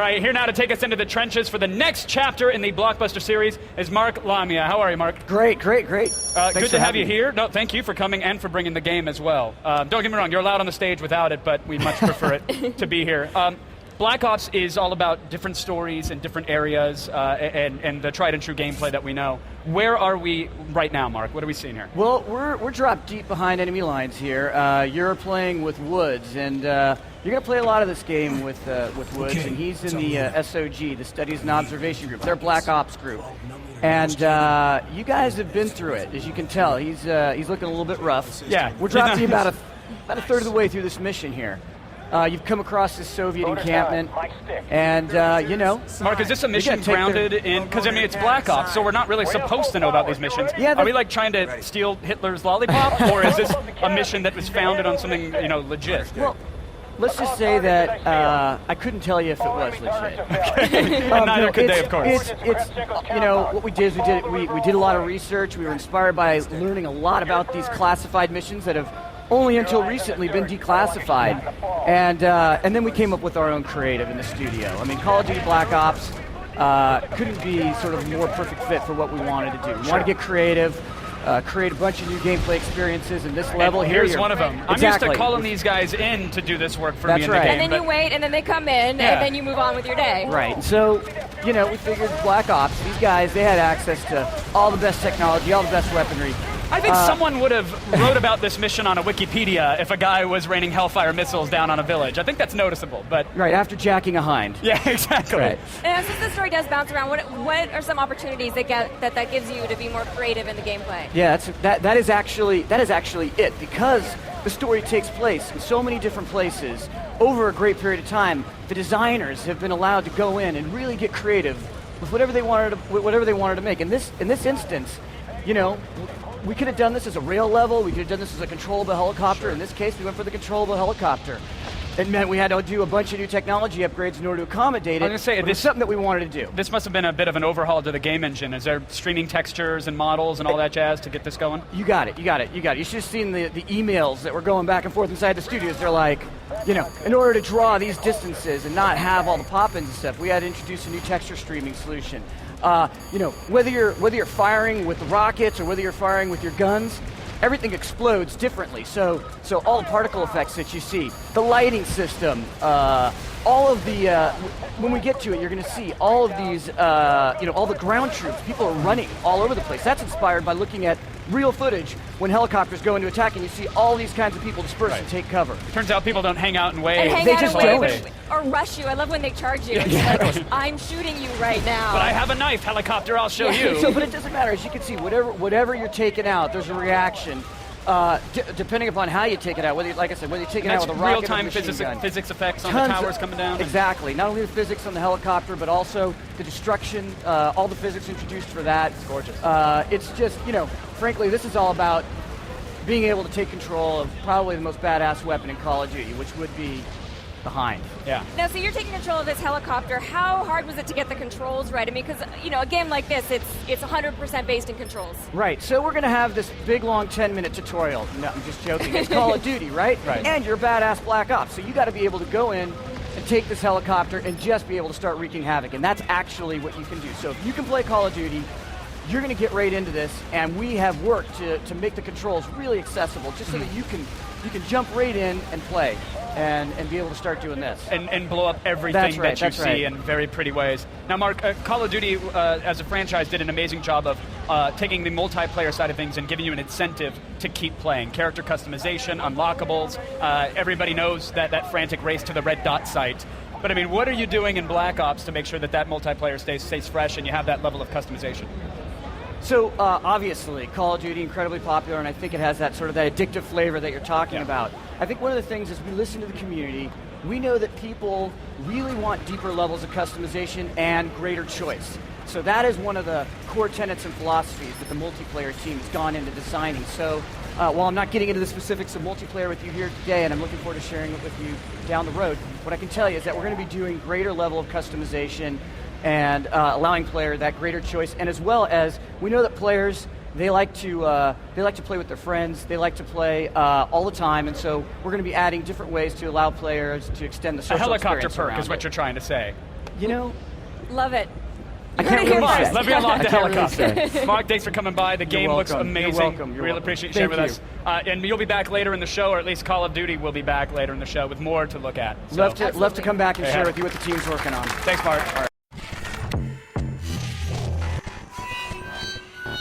right, here now to take us into the trenches for the next chapter in the Blockbuster series is Mark Lamia. How are you, Mark? Great. Good to have you here. No, thank you for coming and for bringing the game as well. Don't get me wrong, you're allowed on the stage without it, but we much prefer it to be here. Black Ops is all about different stories and different areas and the tried and true gameplay that we know. Where are we right now, Mark? What are we seeing here? Well, we're dropped deep behind enemy lines here. You're playing with Woods, and you're going to play a lot of this game with Woods, and he's in the SOG, the Studies and Observation Group. They're Black Ops group. And you guys have been through it, as you can tell. He's looking a little bit rough. Yeah. We're dropped you about a third of the way through this mission here. You've come across this Soviet encampment, and, Mark, is this a mission grounded in... Because, I mean, it's Black Ops, so we're not really supposed to know about these missions. Yeah, are we, like, trying to steal Hitler's lollipop, or is this a mission that was founded on something, legit? Well, let's just say that I couldn't tell you if it was legit. And neither could they, of course. It's what we did is we did a lot of research. We were inspired by learning a lot about these classified missions that have only until recently been declassified, and then we came up with our own creative in the studio. I mean, Call of Duty Black Ops couldn't be sort of more perfect fit for what we wanted to do. We wanted to get creative, create a bunch of new gameplay experiences, and this level and here. Here's one of them. Exactly. I'm used to calling these guys in to do this work for me in the right. game. And then you wait, and then they come in, and then you move on with your day. Right. So, we figured Black Ops, these guys, they had access to all the best technology, all the best weaponry. I think someone would have wrote about this mission on a Wikipedia if a guy was raining Hellfire missiles down on a village. I think that's noticeable, but... Right, after jacking a hind. Yeah, exactly. Right. And since the story does bounce around, what are some opportunities that gives you to be more creative in the gameplay? Yeah, that is actually it, because the story takes place in so many different places over a great period of time. The designers have been allowed to go in and really get creative with whatever they wanted to make. In this instance, we could have done this as a rail level. We could have done this as a controllable helicopter. Sure. In this case, we went for the controllable helicopter. It meant we had to do a bunch of new technology upgrades in order to accommodate it. I was going to say, this is something that we wanted to do. This must have been a bit of an overhaul to the game engine. Is there streaming textures and models and all that jazz to get this going? You got it. You should have seen the emails that were going back and forth inside the studios. They're like, in order to draw these distances and not have all the pop-ins and stuff, we had to introduce a new texture streaming solution. Whether you're firing with the rockets or whether you're firing with your guns, everything explodes differently. So all the particle effects that you see, the lighting system, all of the when we get to it, you're going to see all of these, all the ground troops. People are running all over the place. That's inspired by looking at real footage when helicopters go into attack, and you see all these kinds of people disperse and take cover. Turns out people don't hang out and wave. And They just don't. Or rush you. I love when they charge you. It's like, I'm shooting you right now. But I have a knife, helicopter, I'll show you. But it doesn't matter. As you can see, whatever you're taking out, there's a reaction. Depending upon how you take it out, whether you take it out with a rocket or a machine gun. Physics effects on the towers coming down. Exactly. Not only the physics on the helicopter, but also the destruction, all the physics introduced for that. It's gorgeous. It's just, frankly, this is all about being able to take control of probably the most badass weapon in Call of Duty, which would be the Hind. Yeah. Now, so you're taking control of this helicopter. How hard was it to get the controls right? I mean, because, a game like this, it's 100% based in controls. Right. So we're going to have this big, long 10-minute tutorial. No, I'm just joking. It's Call of Duty, right? Right. And you're badass Black Ops. So you got to be able to go in and take this helicopter and just be able to start wreaking havoc. And that's actually what you can do. So if you can play Call of Duty, you're going to get right into this. And we have worked to make the controls really accessible, just so that you can jump right in and play and be able to start doing this. And blow up everything that you see in very pretty ways. Now, Mark, Call of Duty as a franchise did an amazing job of taking the multiplayer side of things and giving you an incentive to keep playing. Character customization, unlockables. Everybody knows that frantic race to the red dot site. But I mean, what are you doing in Black Ops to make sure that multiplayer stays fresh and you have that level of customization? So obviously, Call of Duty incredibly popular, and I think it has that sort of that addictive flavor that you're talking about. I think one of the things is we listen to the community. We know that people really want deeper levels of customization and greater choice. So that is one of the core tenets and philosophies that the multiplayer team has gone into designing. So while I'm not getting into the specifics of multiplayer with you here today, and I'm looking forward to sharing it with you down the road, what I can tell you is that we're going to be doing greater level of customization and allowing player that greater choice, and as well as we know that players they like to play with their friends, they like to play all the time, and so we're going to be adding different ways to allow players to extend the social experience. A helicopter perk is what you're trying to say. You know, Love it. I can't really Come on, say. let me unlock the I can't really helicopter. say. Mark, thanks for coming by. The game looks welcome. amazing. You're welcome. You're really welcome. appreciate you sharing with Thank us. And you'll be back later in the show, or at least Call of Duty will be back later in the show with more to look at. So, Love to come back and Yeah. share with you what the team's working on. thanks, Mark. All right.